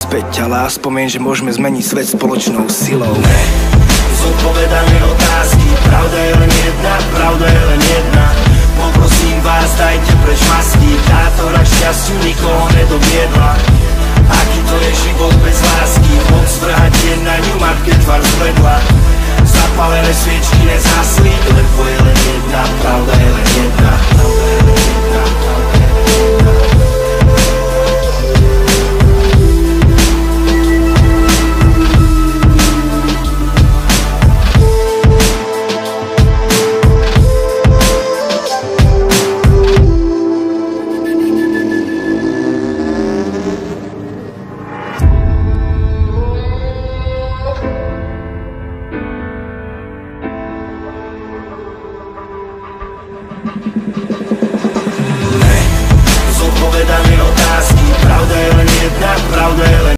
späť, ale aspoň že môžeme zmeniť svet spoločnou silou. Zodpovedané otázky, pravda je len jedna, pravda je len jedna. Poprosím vás, dajte preč masky, táto hra k šťastiu nikoho nedoviedla.